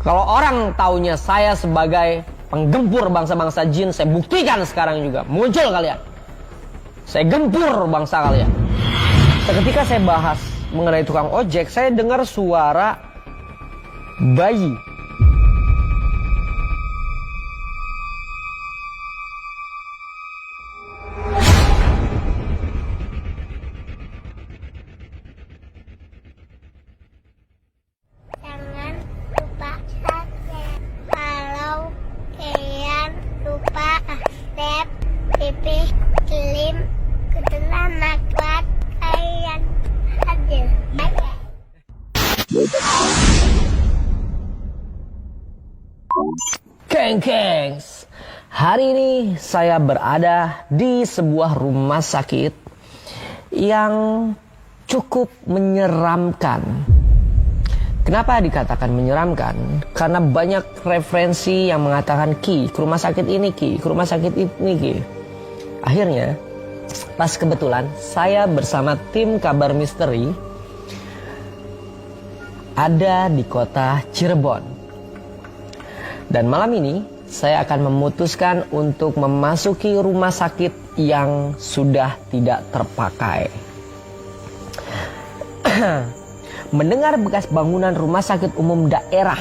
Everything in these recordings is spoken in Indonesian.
Kalau orang taunya saya sebagai penggempur bangsa-bangsa jin, saya buktikan sekarang juga. Muncul kalian. Saya gempur bangsa kalian. Ketika saya bahas mengenai tukang ojek, saya dengar suara bayi. Gengs, hari ini saya berada di sebuah rumah sakit yang cukup menyeramkan. Kenapa dikatakan menyeramkan? Karena banyak referensi yang mengatakan Ki, ke rumah sakit ini Ki, ke rumah sakit ini Ki. Akhirnya, pas kebetulan saya bersama tim Kabar Misteri ada di kota Cirebon. Dan malam ini saya akan memutuskan untuk memasuki rumah sakit yang sudah tidak terpakai. Mendengar bekas bangunan rumah sakit umum daerah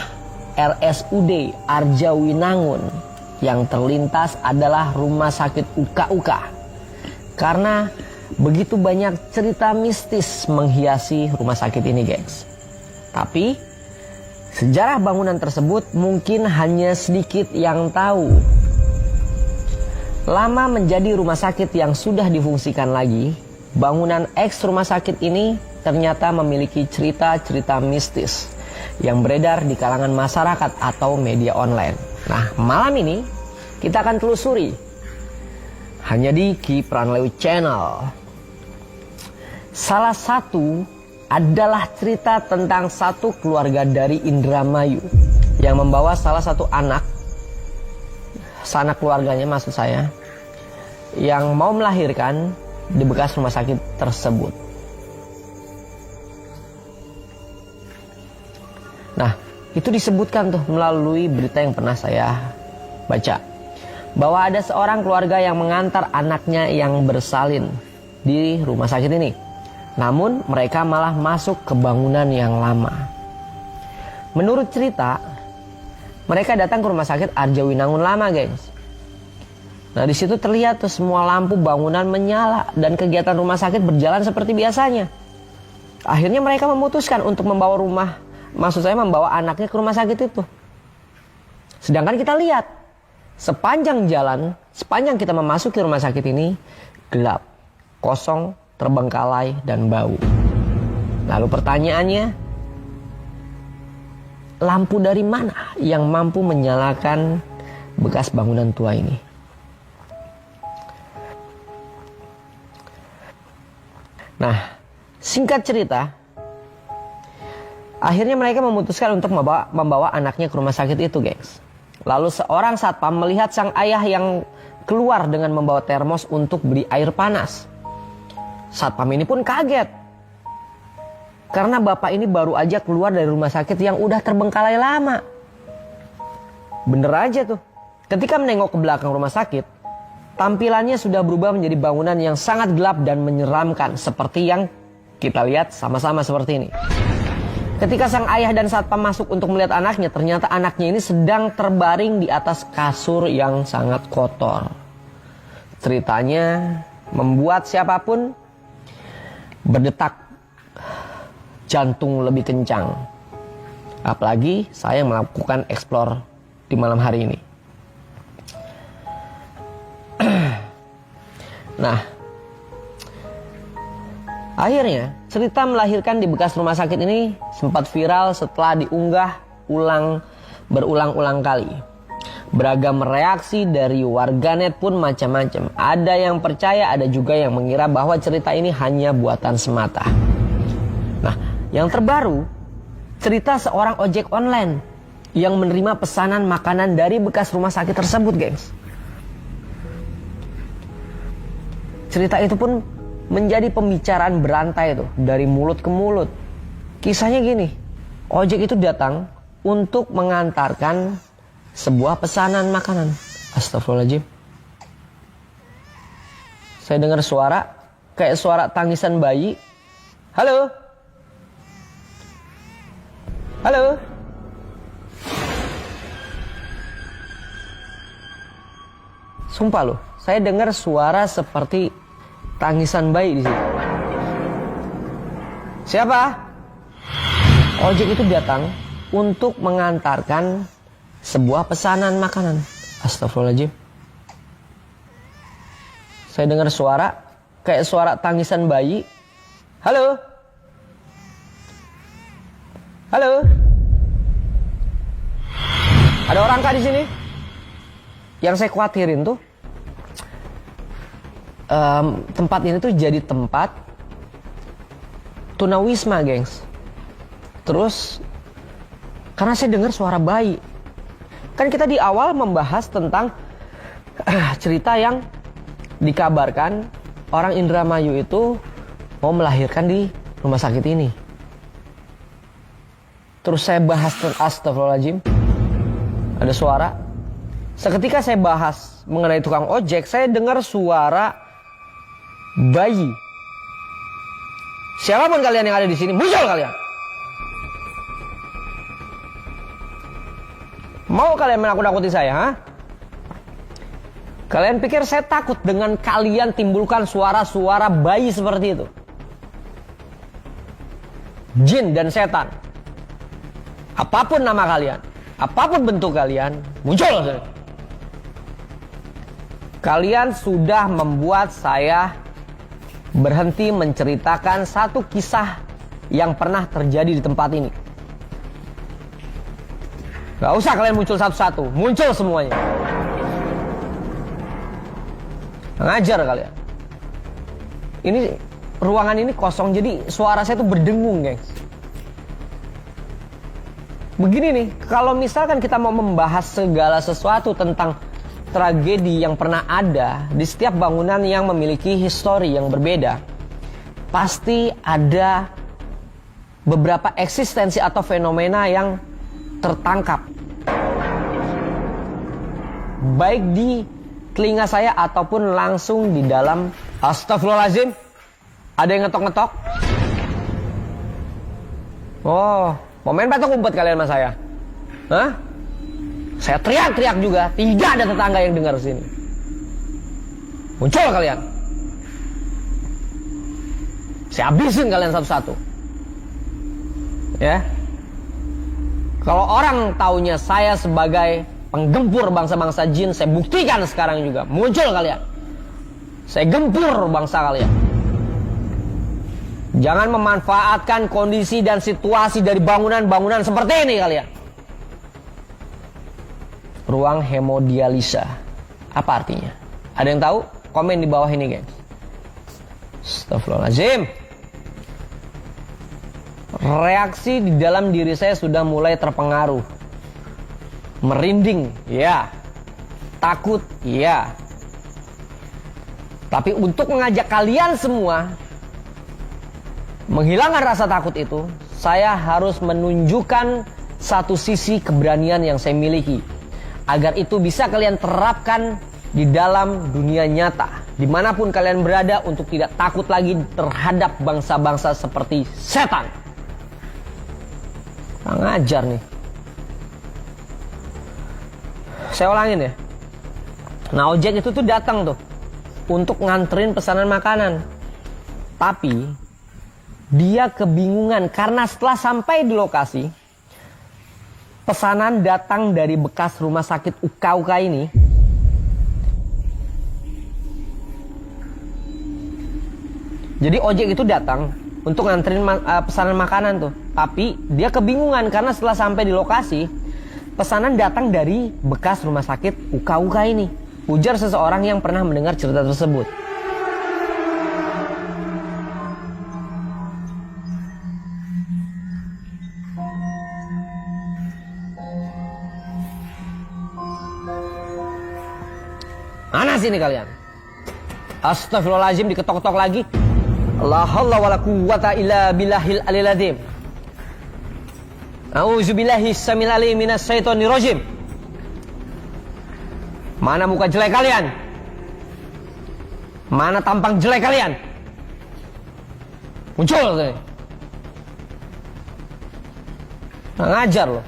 RSUD Arjawinangun yang terlintas adalah rumah sakit uka-uka. Karena begitu banyak cerita mistis menghiasi rumah sakit ini, gengs. Tapi sejarah bangunan tersebut mungkin hanya sedikit yang tahu. Lama menjadi rumah sakit yang sudah difungsikan lagi, bangunan eks rumah sakit ini ternyata memiliki cerita-cerita mistis yang beredar di kalangan masyarakat atau media online. Nah, malam ini kita akan telusuri hanya di Ki Pranleu Channel. Salah satu adalah cerita tentang satu keluarga dari Indramayu yang membawa salah satu anak, sanak keluarganya maksud saya, yang mau melahirkan di bekas rumah sakit tersebut. Nah, itu disebutkan tuh melalui berita yang pernah saya baca, bahwa ada seorang keluarga yang mengantar anaknya yang bersalin di rumah sakit ini. Namun mereka malah masuk ke bangunan yang lama. Menurut cerita, mereka datang ke rumah sakit Arjawinangun lama, gengs. Nah, di situ terlihat tuh semua lampu bangunan menyala dan kegiatan rumah sakit berjalan seperti biasanya. Akhirnya mereka memutuskan untuk membawa anaknya ke rumah sakit itu. Sedangkan kita lihat sepanjang jalan, sepanjang kita memasuki rumah sakit ini, gelap, kosong, terbengkalai, dan bau. Lalu pertanyaannya, lampu dari mana yang mampu menyalakan bekas bangunan tua ini? Nah, singkat cerita, akhirnya mereka memutuskan untuk membawa anaknya ke rumah sakit itu, gengs. Lalu seorang satpam melihat sang ayah yang keluar dengan membawa termos untuk beli air panas. Satpam ini pun kaget, karena bapak ini baru aja keluar dari rumah sakit yang udah terbengkalai lama. Bener aja tuh, ketika menengok ke belakang rumah sakit, tampilannya sudah berubah menjadi bangunan yang sangat gelap dan menyeramkan, seperti yang kita lihat sama-sama seperti ini. Ketika sang ayah dan satpam masuk untuk melihat anaknya, ternyata anaknya ini sedang terbaring di atas kasur yang sangat kotor. Ceritanya membuat siapapun berdetak jantung lebih kencang. Apalagi saya yang melakukan explore di malam hari ini. Nah, akhirnya cerita melahirkan di bekas rumah sakit ini sempat viral setelah diunggah berulang-ulang kali. Beragam reaksi dari warganet pun macam-macam. Ada yang percaya, ada juga yang mengira bahwa cerita ini hanya buatan semata. Nah, yang terbaru, cerita seorang ojek online yang menerima pesanan makanan dari bekas rumah sakit tersebut, gengs. Cerita itu pun menjadi pembicaraan berantai tuh, dari mulut ke mulut. Kisahnya gini, ojek itu datang untuk mengantarkan sebuah pesanan makanan. Astagfirullahaladzim. Saya dengar suara kayak suara tangisan bayi. Halo? Halo? Sumpah loh, saya dengar suara seperti tangisan bayi di situ. Siapa? Ojek itu datang untuk mengantarkan sebuah pesanan makanan. Astagfirullahaladzim. Saya dengar suara kayak suara tangisan bayi. Halo? Halo? Ada orang kah di sini? Yang saya khawatirin tuh tempat ini tuh jadi tempat tunawisma, gengs. Terus karena saya dengar suara bayi. Kan kita di awal membahas tentang cerita yang dikabarkan orang Indramayu itu mau melahirkan di rumah sakit ini. Terus saya bahas astagfirullahaladzim. Ada suara. Seketika saya bahas mengenai tukang ojek, saya dengar suara bayi. Siapapun kalian yang ada di sini, muncul kalian. Mau kalian menakut-nakuti saya, ha? Kalian pikir saya takut dengan kalian timbulkan suara-suara bayi seperti itu? Jin dan setan. Apapun nama kalian, apapun bentuk kalian, muncul. Kalian sudah membuat saya berhenti menceritakan satu kisah yang pernah terjadi di tempat ini. Gak usah kalian muncul satu-satu, muncul semuanya. Ngajar kalian. Ini ruangan ini kosong, jadi suara saya tuh berdengung, gengs. Begini nih, kalau misalkan kita mau membahas segala sesuatu tentang tragedi yang pernah ada di setiap bangunan yang memiliki histori yang berbeda, pasti ada beberapa eksistensi atau fenomena yang tertangkap baik di telinga saya ataupun langsung di dalam. Astagfirullahaladzim. Ada yang ngetok-ngetok. Oh, mau main petok umpet kalian sama saya? Hah? Saya teriak-teriak juga, tidak ada tetangga yang dengar sini. Muncul kalian. Saya habisin kalian satu-satu. Ya. Kalau orang taunya saya sebagai penggempur bangsa-bangsa jin, saya buktikan sekarang juga. Muncul kalian. Saya gempur bangsa kalian. Jangan memanfaatkan kondisi dan situasi dari bangunan-bangunan seperti ini kalian. Ruang hemodialisa. Apa artinya? Ada yang tahu? Komen di bawah ini, guys. Astagfirullahaladzim. Reaksi di dalam diri saya sudah mulai terpengaruh. Merinding, ya. Takut, ya. Tapi untuk mengajak kalian semua menghilangkan rasa takut itu, saya harus menunjukkan satu sisi keberanian yang saya miliki, agar itu bisa kalian terapkan di dalam dunia nyata, dimanapun kalian berada, untuk tidak takut lagi terhadap bangsa-bangsa seperti setan. Ngajar nih. Saya ulangin ya. Nah, ojek itu tuh datang tuh untuk nganterin pesanan makanan. Tapi dia kebingungan karena setelah sampai di lokasi, pesanan datang dari bekas rumah sakit UKUK ini. Jadi ojek itu datang untuk nganterin pesanan makanan tuh. Tapi dia kebingungan karena setelah sampai di lokasi, pesanan datang dari bekas rumah sakit UKUK ini. Ujar seseorang yang pernah mendengar cerita tersebut. Mana sini kalian? Astagfirullahaladzim, diketok-ketok lagi. La haula wala quwwata illa billahil aliyil azim. A'udzubillahi samil alim minas syaitonir rajim. Mana muka jelek kalian? Mana tampang jelek kalian? Muncul tuh. Ngajar loh.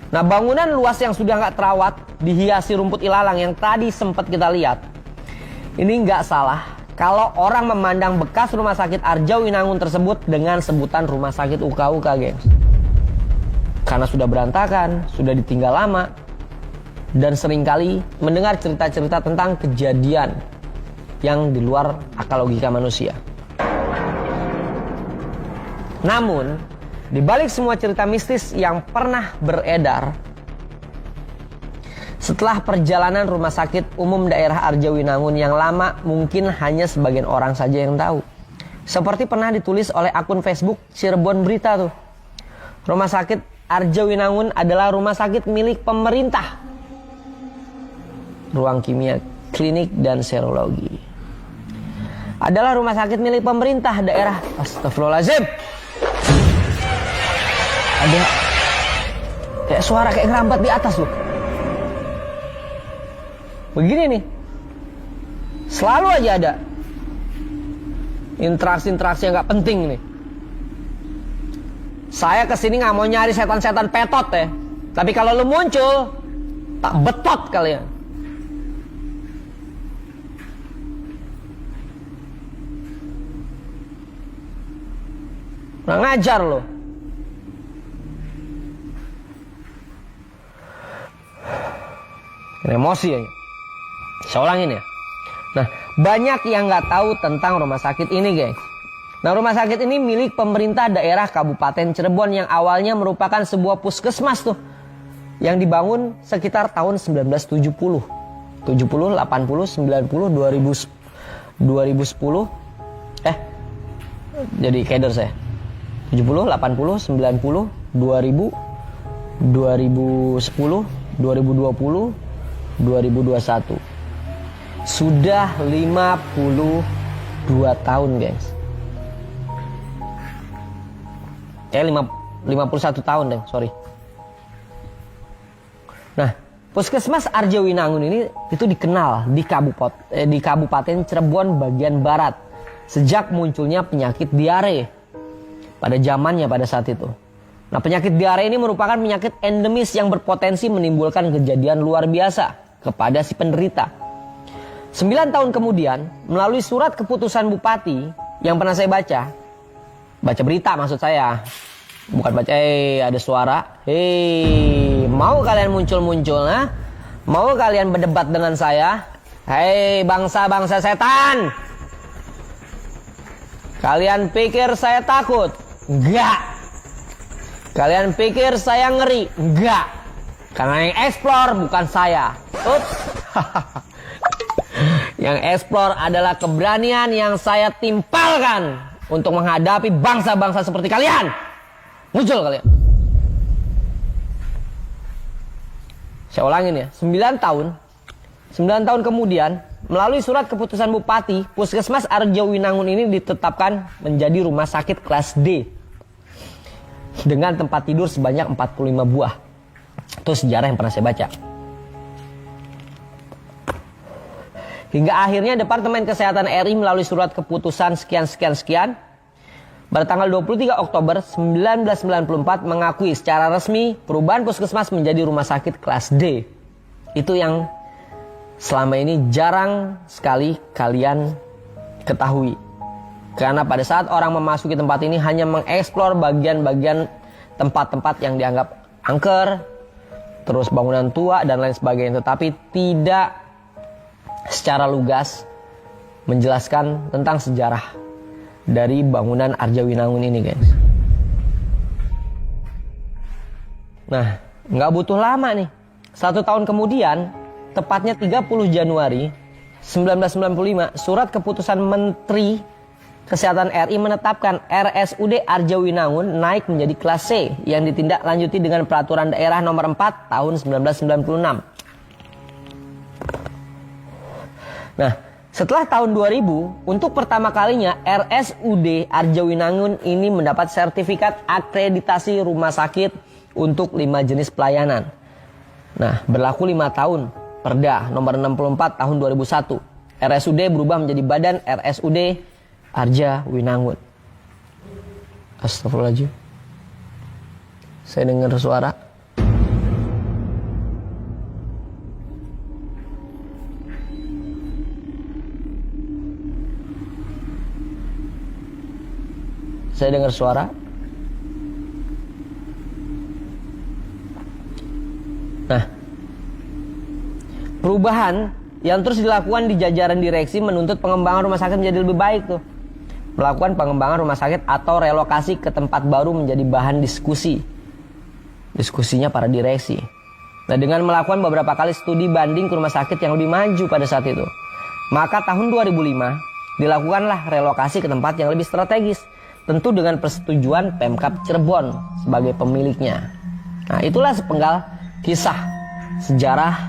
Nah, bangunan luas yang sudah nggak terawat, dihiasi rumput ilalang yang tadi sempat kita lihat, ini nggak salah kalau orang memandang bekas rumah sakit Arjawinangun tersebut dengan sebutan rumah sakit UKUK, gengs. Karena sudah berantakan, sudah ditinggal lama, dan seringkali mendengar cerita-cerita tentang kejadian yang di luar akal logika manusia. Namun, di balik semua cerita mistis yang pernah beredar, setelah perjalanan rumah sakit umum daerah Arjawinangun yang lama mungkin hanya sebagian orang saja yang tahu. Seperti pernah ditulis oleh akun Facebook Cirebon Berita tuh. Rumah sakit Arjawinangun adalah rumah sakit milik pemerintah. Ruang kimia, klinik, dan serologi. Adalah rumah sakit milik pemerintah daerah. Astagfirullahaladzim. Ada kayak suara kayak ngerambat di atas loh. Begini nih, selalu aja ada interaksi-interaksi yang gak penting nih. Saya kesini gak mau nyari setan-setan petot ya, tapi kalau lu muncul, tak betot kalian. Kurang ngajar loh. Emosi ya. Saya ulangin ya. Nah, banyak yang nggak tahu tentang rumah sakit ini, guys. Nah, rumah sakit ini milik pemerintah daerah Kabupaten Cirebon yang awalnya merupakan sebuah puskesmas tuh, yang dibangun sekitar tahun 1970, 70, 80, 90, 2010. Jadi keder saya. 70, 80, 90, 2000, 2010, 2020, 2021. Sudah 52 tahun, guys. 51 tahun deh, sorry. Nah, Puskesmas Arjawinangun ini itu dikenal di Kabupaten Cirebon bagian barat sejak munculnya penyakit diare pada zamannya pada saat itu. Nah, penyakit diare ini merupakan penyakit endemis yang berpotensi menimbulkan kejadian luar biasa kepada si penderita. 9 tahun kemudian, melalui surat keputusan bupati yang pernah saya baca berita maksud saya, bukan baca, ada suara, mau kalian muncul-muncul, nah? Mau kalian berdebat dengan saya? Bangsa-bangsa setan, kalian pikir saya takut? Enggak. Kalian pikir saya ngeri? Enggak. Karena yang eksplor bukan saya. Ups. Yang eksplor adalah keberanian yang saya timpalkan untuk menghadapi bangsa-bangsa seperti kalian. Muncul kalian. Saya ulangin ya, 9 tahun kemudian, melalui surat keputusan bupati, Puskesmas Arjawinangun ini ditetapkan menjadi rumah sakit kelas D dengan tempat tidur sebanyak 45 buah. Itu sejarah yang pernah saya baca. Hingga akhirnya Departemen Kesehatan RI melalui surat keputusan sekian pada tanggal 23 Oktober 1994 mengakui secara resmi perubahan puskesmas menjadi rumah sakit kelas D. Itu yang selama ini jarang sekali kalian ketahui. Karena pada saat orang memasuki tempat ini hanya mengeksplor bagian-bagian tempat-tempat yang dianggap angker, terus bangunan tua dan lain sebagainya, tetapi tidak secara lugas menjelaskan tentang sejarah dari bangunan Arjawinangun ini, guys. Nah, nggak butuh lama nih. 1 tahun kemudian, tepatnya 30 Januari 1995, surat keputusan Menteri Kesehatan RI menetapkan RSUD Arjawinangun naik menjadi kelas C yang ditindaklanjuti dengan Peraturan Daerah Nomor 4 tahun 1996. Nah, Setelah tahun 2000, untuk pertama kalinya RSUD Arjawinangun ini mendapat sertifikat akreditasi rumah sakit untuk 5 jenis pelayanan. Nah, berlaku 5 tahun. Perda nomor 64 tahun 2001. RSUD berubah menjadi Badan RSUD Arjawinangun. Astagfirullahaladzim. Saya dengar suara. Saya dengar suara. Nah, perubahan yang terus dilakukan di jajaran direksi menuntut pengembangan rumah sakit menjadi lebih baik tuh. Melakukan pengembangan rumah sakit atau relokasi ke tempat baru menjadi bahan diskusinya para direksi. Nah, dengan melakukan beberapa kali studi banding ke rumah sakit yang lebih maju pada saat itu, maka tahun 2005 dilakukanlah relokasi ke tempat yang lebih strategis, tentu dengan persetujuan Pemkab Cirebon sebagai pemiliknya. Nah, itulah sepenggal kisah sejarah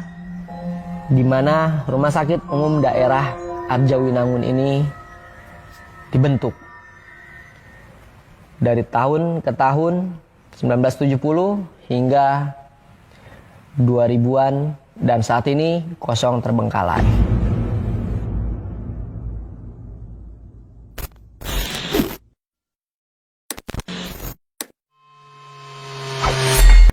di mana Rumah Sakit Umum Daerah Arjawinangun ini dibentuk. Dari tahun ke tahun 1970 hingga 2000-an dan saat ini kosong terbengkalai.